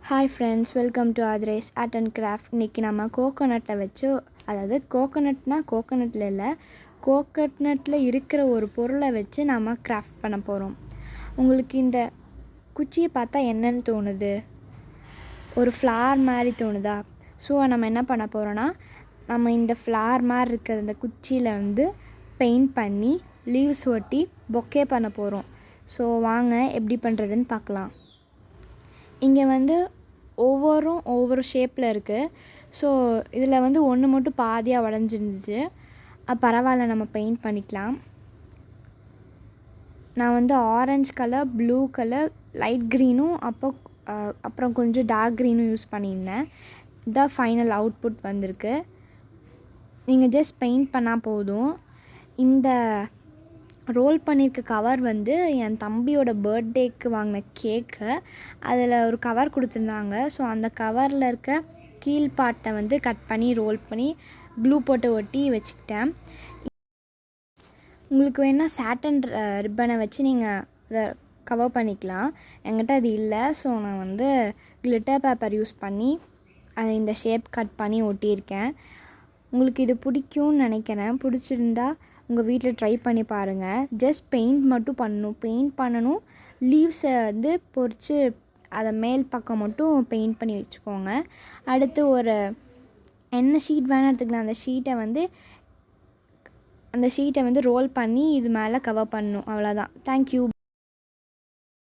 Hi friends, welcome to Aathres art and craft. இன்றைக்கி நம்ம கோகோனட்டை வச்சு, அதாவது கோகோனட்டில் இல்லை, கோகோனட்டில் இருக்கிற ஒரு பொருளை வச்சு நம்ம கிராஃப்ட் பண்ண போகிறோம். உங்களுக்கு இந்த குச்சியை பார்த்தா என்னன்னு தோணுது? ஒரு ஃப்ளார் மாதிரி தோணுதா? ஸோ நம்ம என்ன பண்ண போகிறோன்னா, நம்ம இந்த ஃப்ளார் மாதிரி இருக்கிற இந்த குச்சியில் பெயிண்ட் பண்ணி லீவ்ஸ் ஒட்டி பொக்கே பண்ண போகிறோம். ஸோ வாங்க எப்படி பண்ணுறதுன்னு பார்க்கலாம். இங்கே ஒவ்வொரு ஷேப்பில் இருக்குது. ஸோ இதில் ஒன்று மட்டும் பாதியாக உடஞ்சிருந்துச்சு. பரவாயில்ல, நம்ம பெயிண்ட் பண்ணிக்கலாம். நான் orange colour, blue colour, light க்ரீனும் அப்புறம் கொஞ்சம் டார்க் க்ரீனும் யூஸ் பண்ணியிருந்தேன். இதுதான் ஃபைனல் அவுட்புட் வந்திருக்கு. நீங்கள் ஜஸ்ட் பெயிண்ட் பண்ணால் போதும். இந்த ரோல் பண்ணியிருக்க கவர் என் தம்பியோட பர்த்டேக்கு வாங்கின கேக்கு. அதில் ஒரு கவர் கொடுத்துருந்தாங்க. ஸோ அந்த கவரில் இருக்க கீழ்பாட்டை கட் பண்ணி ரோல் பண்ணி க்ளூ போட்டு ஒட்டி வச்சுக்கிட்டேன். உங்களுக்கு வேணால் சாட்டன் ரிப்பனை வச்சு நீங்கள் அதை கவர் பண்ணிக்கலாம். என்கிட்ட அது இல்லை. ஸோ நான் கிளிட்டர் பேப்பர் யூஸ் பண்ணி அதை இந்த ஷேப் கட் பண்ணி ஒட்டியிருக்கேன். உங்களுக்கு இது பிடிக்கும்னு நினைக்கிறேன். பிடிச்சிருந்தா உங்கள் வீட்டில் ட்ரை பண்ணி பாருங்கள். ஜஸ்ட் பெயிண்ட் மட்டும் பண்ணணும். லீவ்ஸை பொறிச்சு அதை மேல் பக்கம் மட்டும் பெயிண்ட் பண்ணி வச்சுக்கோங்க. அடுத்து ஒரு என்ன ஷீட் வேணால் எடுத்துக்கலாம். அந்த ஷீட்டை ரோல் பண்ணி இது மேலே கவர் பண்ணணும். அவ்வளோதான். தேங்க்யூ.